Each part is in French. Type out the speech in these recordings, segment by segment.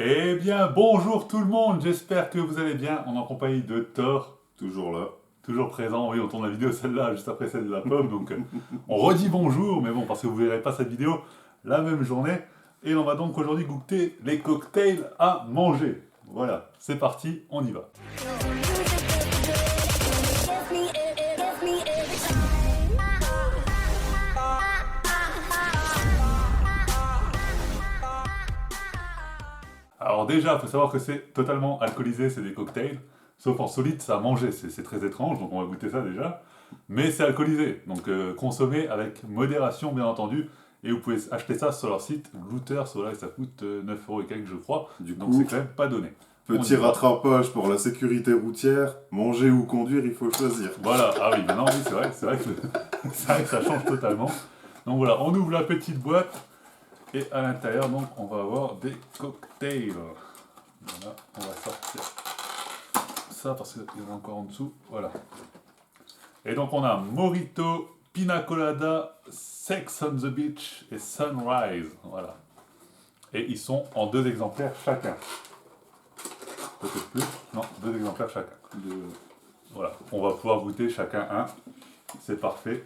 Eh bien, bonjour tout le monde, j'espère que vous allez bien. On est en compagnie de Thor, Toujours là. toujours présent. Oui, on tourne la vidéo celle-là juste après celle de la pomme, donc on redit bonjour, mais bon, parce que vous verrez pas cette vidéo la même journée. Et on va donc aujourd'hui goûter les cocktails à manger. Voilà, c'est parti, on y va. Alors déjà, il faut savoir que c'est totalement alcoolisé, c'est des cocktails. Sauf en solide, ça à manger, c'est très étrange, donc on va goûter ça déjà. Mais c'est alcoolisé, donc consommez avec modération bien entendu. Et vous pouvez acheter ça sur leur site, Looter, là, ça coûte 9 euros et quelques je crois. Du Donc c'est coup, quand même pas donné. On petit y va. rattrapage pour la sécurité routière. Manger ou conduire, il faut choisir. Voilà, ah oui, maintenant oui, c'est vrai que, c'est vrai que ça change totalement. Donc voilà, on ouvre la petite boîte. Et à l'intérieur, donc, on va avoir des cocktails. Voilà, on va sortir ça parce qu'il y en a encore en dessous. Voilà. Et donc on a Mojito, Pina Colada, Sex on the Beach et Sunrise. Voilà. Et ils sont en 2 exemplaires chacun. Peut-être plus. Non, 2 exemplaires chacun. Voilà. On va pouvoir goûter chacun un. C'est parfait.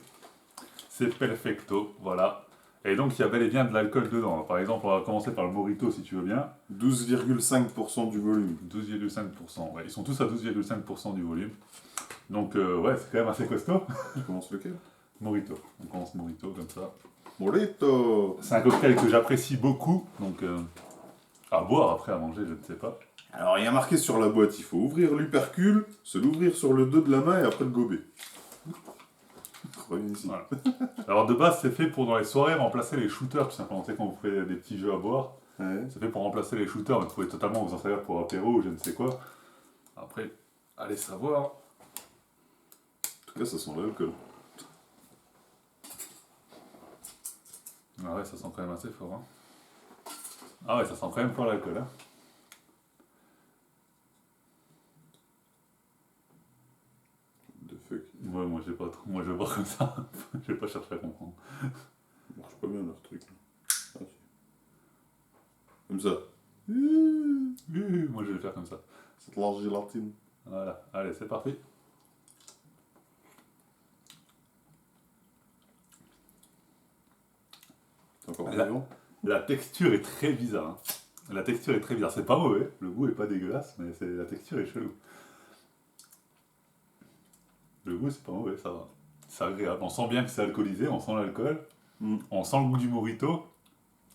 C'est perfecto. Voilà. Et donc il y a bel et bien de l'alcool dedans. Par exemple, on va commencer par le Mojito si tu veux bien. 12,5% du volume. 12,5%. Ouais, ils sont tous à 12,5% du volume. Donc ouais, c'est quand même assez costaud. Tu commences lequel? Mojito. On commence Mojito comme ça. Morito. C'est un cocktail que j'apprécie beaucoup, donc à boire après, à manger, je ne sais pas. Alors, il y a marqué sur la boîte, il faut ouvrir l'upercule, se l'ouvrir sur le dos de la main et après le gober. Reviens ici. Voilà. Alors de base, c'est fait pour dans les soirées remplacer les shooters, tout simplement. Tu sais, quand vous faites des petits jeux à boire, Ouais. c'est fait pour remplacer les shooters, mais vous pouvez totalement vous en servir pour apéro ou je ne sais quoi. Après, allez savoir. En tout cas, ça sent l'alcool. Ah ouais, ça sent quand même assez fort. Hein. Ah ouais, ça sent quand même fort l'alcool. Hein. De fuck. Ouais, moi j'ai pas trop. Moi je vais boire comme ça. Je vais pas chercher à comprendre. Ça marche pas bien leur truc. Là. Ah, si. Comme ça. Moi je vais le faire comme ça. C'est de la gélatine. Voilà, allez, c'est parti. C'est encore La, vivant. la texture est très bizarre. Hein. La texture est très bizarre. C'est pas mauvais, le goût est pas dégueulasse, mais la texture est chelou. Le goût c'est pas mauvais, ça va. C'est agréable. On sent bien que c'est alcoolisé, on sent l'alcool, Mm. on sent le goût du mojito,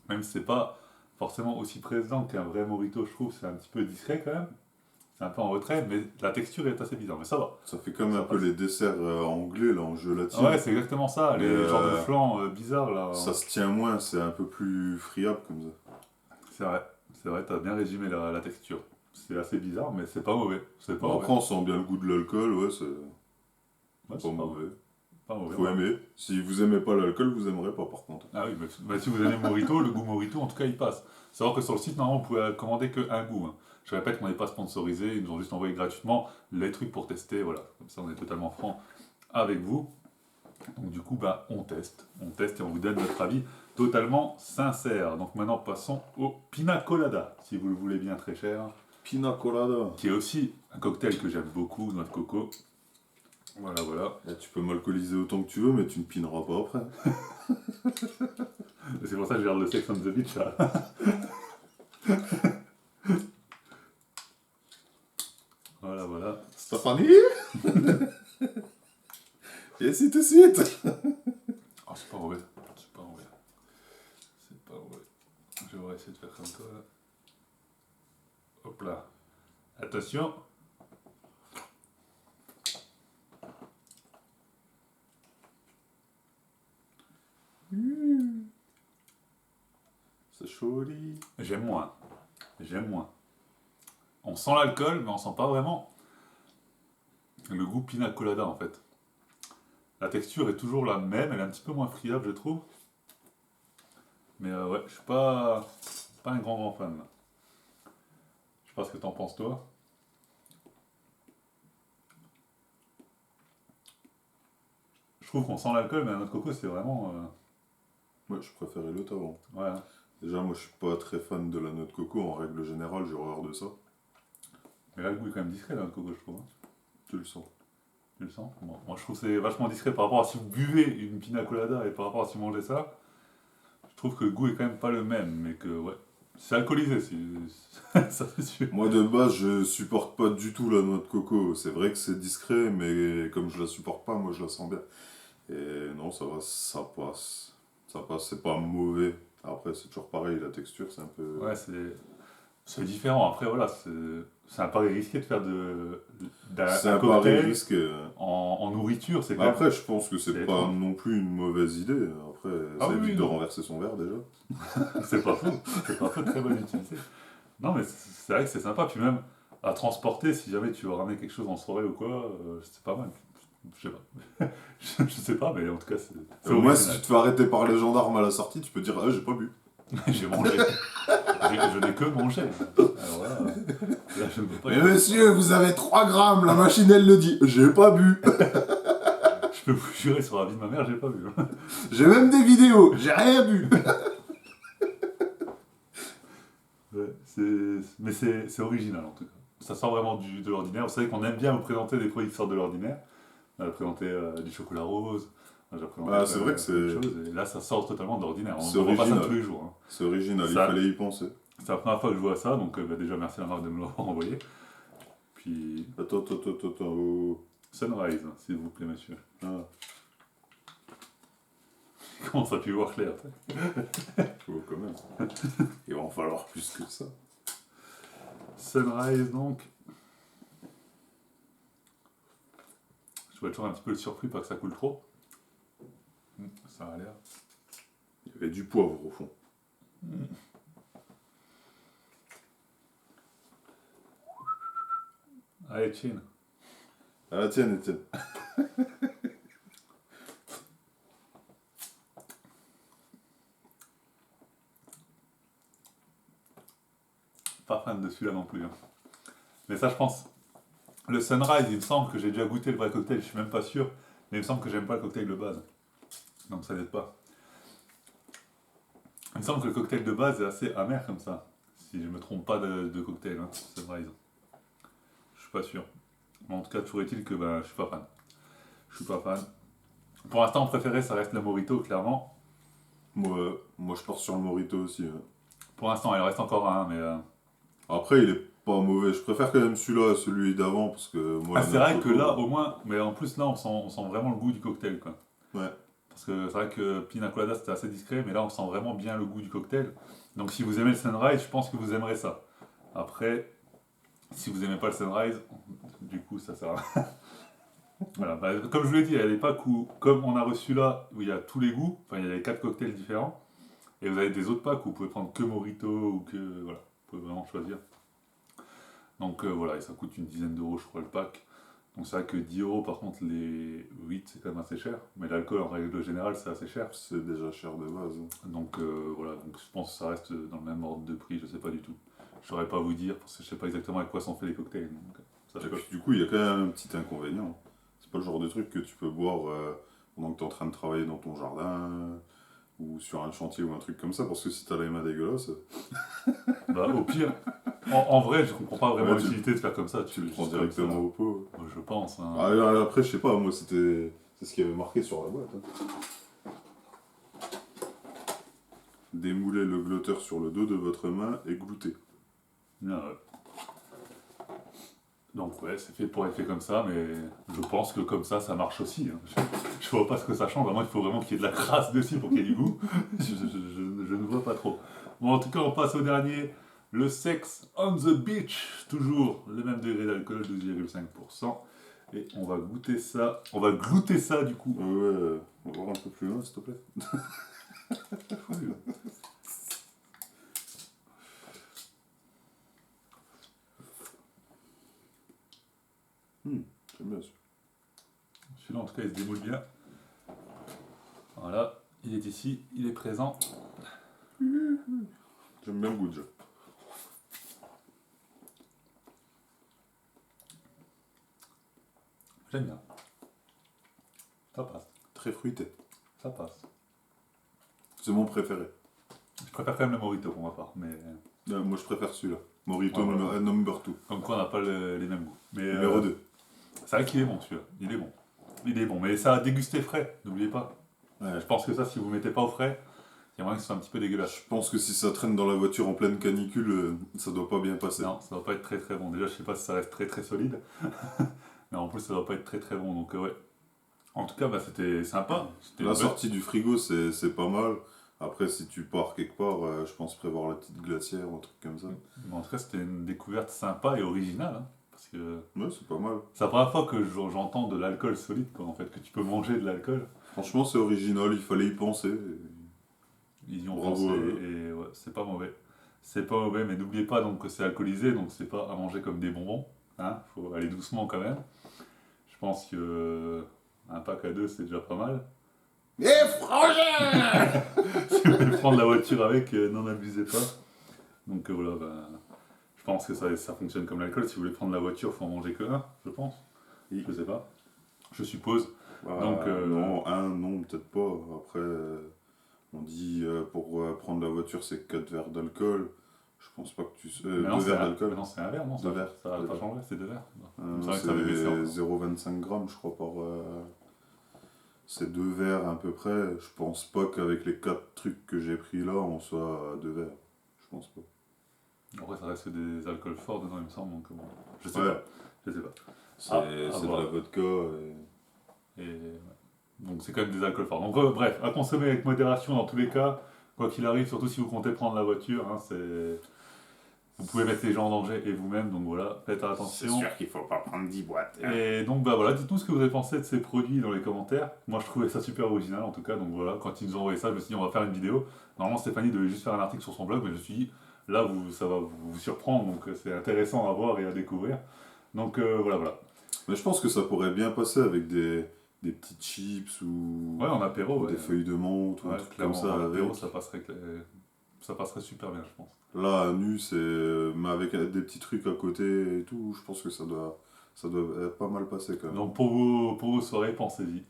même si c'est pas forcément aussi présent qu'un vrai mojito, je trouve, c'est un petit peu discret quand même. C'est un peu en retrait, mais la texture est assez bizarre, mais ça va. Ça fait comme Ça un peu passe. les desserts anglais là en gelatine. Ouais, c'est exactement ça, les Mais, genres de flancs bizarres là. Ça se tient moins, c'est un peu plus friable comme ça. C'est vrai, t'as bien résumé la texture. C'est assez bizarre, mais c'est pas mauvais. C'est pas Bon, mauvais. après, on sent bien le goût de l'alcool, ouais, c'est Ouais, pas c'est mauvais. pas mauvais. Faut Ouais. aimer. Si vous aimez pas l'alcool, vous aimerez pas par contre. Ah oui, mais si vous aimez Morito, le goût Morito, en tout cas, il passe. Savoir que sur le site, normalement, vous pouvez commander qu'un goût. Hein. Je répète qu'on n'est pas sponsorisé, ils nous ont juste envoyé gratuitement les trucs pour tester, voilà. Comme ça, on est totalement franc avec vous. Donc du coup, bah, on teste et on vous donne notre avis totalement sincère. Donc maintenant, passons au Pina Colada, si vous le voulez bien, très cher. Pina colada. Qui est aussi un cocktail que j'aime beaucoup, noix de coco. Voilà, voilà. Là, tu peux m'alcooliser autant que tu veux, mais tu ne pineras pas après. C'est pour ça que je regarde le Sex on the Beach là. Voilà, voilà. Stéphanie. Et ainsi de suite. Oh, c'est pas mauvais. C'est pas mauvais. C'est pas mauvais. Je vais essayer de faire comme toi là. Hop là. Attention. C'est joli. J'aime moins. J'aime moins. On sent l'alcool, mais on sent pas vraiment le goût pina colada en fait. La texture est toujours la même, elle est un petit peu moins friable, je trouve. Mais ouais, je suis pas un grand fan. Là. Je sais pas ce que t'en penses toi. Je trouve qu'on sent l'alcool, mais un autre coco, c'est vraiment. Ouais, je préférais l'autre avant. Ouais. Hein. Déjà, moi, je suis pas très fan de la noix de coco. En règle générale, j'ai horreur de ça. Mais là, le goût est quand même discret dans le coco, je trouve. Hein. Tu le sens. Tu le sens? Bon, moi, je trouve que c'est vachement discret par rapport à si vous buvez une pina colada et par rapport à si vous mangez ça. Je trouve que le goût est quand même pas le même, mais que, ouais. C'est alcoolisé, ça c'est sûr. Moi, de base, je supporte pas du tout la noix de coco. C'est vrai que c'est discret, mais comme je la supporte pas, moi, je la sens bien. Et non, ça va, ça passe. Ça passe, c'est pas mauvais. Après, c'est toujours pareil, la texture, c'est un peu... Ouais, c'est différent. Après, voilà, c'est un pari risqué de faire C'est un un pari cocktail risqué. en nourriture, c'est Mais quand même. après, je pense que c'est c'est pas étrange. non plus une mauvaise idée. Après, Ah ça oui, évite oui, de non. renverser son verre déjà. C'est pas faux. C'est pas faux, très bonne utilité. Non, mais c'est vrai que c'est sympa. Puis même à transporter, si jamais tu veux ramener quelque chose en soirée ou quoi, c'est pas mal. Je sais pas. Je sais pas, mais en tout cas, c'est Moi, si original. tu te fais arrêter par les gendarmes à la sortie, tu peux dire ah, j'ai pas bu. J'ai mangé. Je n'ai que mangé. Alors là, je ne peux pas y Mais aller. monsieur, vous avez 3 grammes, la machine elle le dit. J'ai pas bu. Je peux vous jurer sur la vie de ma mère, j'ai pas vu. J'ai même des vidéos, j'ai rien bu. Ouais, mais c'est original en tout cas. Ça sort vraiment de l'ordinaire. Vous savez qu'on aime bien vous présenter des produits qui sortent de l'ordinaire. On a présenté du chocolat rose, on a déjà présenté Ah, c'est vrai que plein de c'est choses. Et là, ça sort totalement de l'ordinaire. c'est On voit pas ça tous original. les jours. Hein. C'est original, il Ça- fallait y penser. C'est la première fois que je vois ça, donc déjà merci à la marque de me l'avoir envoyé. Puis Attends. Oh. Sunrise, s'il vous plaît, monsieur. Ah, Comment ça a pu voir clair faut quand même. Il va en falloir plus que ça. Sunrise, donc. Je vais être toujours un petit peu surpris, pas que ça coule trop. Ça a l'air. Il y avait du poivre au fond. Allez, chin. À la tienne, Étienne. Pas fan de celui-là non plus. Hein. Mais ça, je pense. Le Sunrise, il me semble que j'ai déjà goûté le vrai cocktail, je suis même pas sûr. Mais il me semble que j'aime pas le cocktail de base. Donc ça n'aide pas. Il me semble que le cocktail de base est assez amer comme ça. Si je me trompe pas de cocktail, hein, Sunrise. Je suis pas sûr. Mais en tout cas, toujours est-il que ben, je suis pas fan. Je suis pas fan. Pour l'instant, mon préféré, ça reste le Morito, clairement. Moi, je pars sur le Morito aussi. Hein. Pour l'instant, il en reste encore un, mais. Après, il est pas mauvais. Je préfère quand même celui-là à celui d'avant parce que moi, Ah, la c'est noix de vrai que coco, là, au moins. Mais en plus, là, on sent vraiment le goût du cocktail, quoi. Ouais. Parce que c'est vrai que Pina Colada c'était assez discret, mais là on sent vraiment bien le goût du cocktail. Donc si vous aimez le Sunrise, je pense que vous aimerez ça. Après, si vous aimez pas le Sunrise, du coup ça sert à rien. Voilà, bah, comme je vous l'ai dit, elle est pas comme on a reçu là, où il y a tous les goûts, enfin il y a les 4 cocktails différents, et vous avez des autres packs où vous pouvez prendre que Morito ou que. Voilà, vous pouvez vraiment choisir. Donc voilà, et ça coûte une dizaine d'euros, je crois, le pack. Donc c'est vrai que 10 euros, par contre, les 8, c'est quand même assez cher. Mais l'alcool, en règle générale, c'est assez cher. C'est déjà cher de base. Donc voilà, donc je pense que ça reste dans le même ordre de prix, je sais pas du tout. Je saurais pas vous dire, parce que je sais pas exactement avec quoi sont faits les cocktails. Donc, ça Et fait puis, du coup, il y a quand même un petit inconvénient. C'est pas le genre de truc que tu peux boire pendant que tu es en train de travailler dans ton jardin ou sur un chantier ou un truc comme ça, parce que si t'as les mains dégueulasses, Bah, au pire, en vrai, je comprends pas vraiment Ouais, l'utilité de faire comme ça. tu le prends juste comme directement ça. au pot. Moi, je pense. Hein. Après, je sais pas, moi, c'est ce qui avait marqué sur la boîte. Hein. Démoulez le glotteur sur le dos de votre main et gloutez. Ah, ouais. Donc ouais, c'est fait pour être fait comme ça, mais je pense que comme ça marche aussi. Hein. Je vois pas ce que ça change, vraiment il faut vraiment qu'il y ait de la crasse dessus pour qu'il y ait du goût. Je ne vois pas trop. Bon, en tout cas, on passe au dernier. Le Sex on the Beach, toujours le même degré d'alcool, 12,5%. Et on va goûter ça. On va glouter ça du coup. Ouais, on va voir un peu plus loin, s'il te plaît. J'aime bien ça. Celui-là, en tout cas, il se démoule bien. Voilà, il est ici, il est présent. J'aime bien le goût déjà. J'aime bien. Ça passe, Très fruité. ça passe. C'est mon préféré. Je préfère quand même le Morito pour ma part, mais Moi je préfère celui-là. Morito Ouais, voilà. number 2. comme quoi on n'a pas les mêmes goûts. Mais Numéro 2. c'est vrai qu'il est bon celui-là, il est bon. Il est bon, mais ça a dégusté frais, n'oubliez pas. Ouais. Je pense que ça, si vous ne mettez pas au frais, il y a moyen que ce soit un petit peu dégueulasse. Je pense que si ça traîne dans la voiture en pleine canicule, ça doit pas bien passer. Non, ça va pas être très très bon. Déjà, je sais pas si ça reste très très solide, mais en plus, ça va pas être très très bon. Donc, ouais. En tout cas, bah, c'était sympa. C'était La une belle- sortie du frigo, c'est pas mal. Après, si tu pars quelque part, je pense prévoir la petite glacière ou un truc comme ça. Mais en tout cas, c'était une découverte sympa et originale. Hein, parce que Ouais, c'est pas mal. c'est la première fois que j'entends de l'alcool solide, quoi, en fait, que tu peux manger de l'alcool. Franchement, c'est original, il fallait y penser. Ils y ont Bravo, pensé et ouais, c'est pas mauvais. C'est pas mauvais, mais n'oubliez pas donc que c'est alcoolisé, donc c'est pas à manger comme des bonbons. Hein, faut aller doucement quand même. Je pense que un pack à deux, c'est déjà pas mal. Et frangin Si vous voulez prendre la voiture avec, n'en abusez pas. Donc voilà, je pense que ça fonctionne comme l'alcool. Si vous voulez prendre la voiture, il faut en manger que un, je pense. Oui. Je sais pas. Je suppose. Bah, Donc, non, non, peut-être pas. Après, on dit pour prendre la voiture, c'est 4 verres d'alcool. Je pense pas que tu. Mais 2 non, verres d'alcool. non, c'est un verre, non Deux verres. Ça va Deux pas verres. changer, c'est deux verres. C'est vrai que C'est ça avait baissé encore. 0,25 grammes, je crois, par. C'est 2 verres à peu près. Je pense pas qu'avec les 4 trucs que j'ai pris là, on soit à 2 verres. Je pense pas. Après, ça reste des alcools forts dedans, il me semble. Donc, bon, je sais Ouais. pas. Je sais pas. C'est à de voir. la vodka. Et, ouais. Donc c'est quand même des alcools forts. Donc bref, à consommer avec modération dans tous les cas, quoi qu'il arrive, surtout si vous comptez prendre la voiture, hein, vous pouvez mettre les gens en danger et vous-même, donc voilà, faites attention. qu'il faut pas prendre 10 boîtes. Et donc bah voilà, dites-nous ce que vous avez pensé de ces produits dans les commentaires. Moi je trouvais ça super original en tout cas, donc voilà, quand ils nous ont envoyé ça, je me suis dit on va faire une vidéo. Normalement Stéphanie devait juste faire un article sur son blog, mais je me suis dit là ça va vous surprendre, donc c'est intéressant à voir et à découvrir. Donc voilà. Mais je pense que ça pourrait bien passer avec des petites chips ou Ouais, en apéro, des feuilles de menthe ou un Ouais, truc comme clairement, ça. en apéro, Avec. ça passerait super bien, je pense. Là, à nu, c'est. Mais avec des petits trucs à côté et tout, je pense que ça doit pas mal passer quand même. Donc pour vos soirées, pensez-y,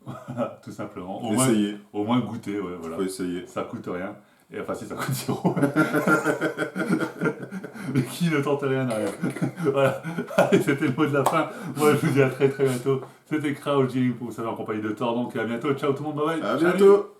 tout simplement. Essayez, Au moins goûter, ouais, voilà. faut essayer. Ça coûte rien. Et enfin si ça coûte 0. Mais qui ne tente rien n'a rien. Voilà. Allez, c'était le mot de la fin. Moi je vous dis à très très bientôt. C'était Kraut, vous savez, en compagnie de Thor, donc à bientôt. Ciao tout le monde, bye bye. À Salut. bientôt!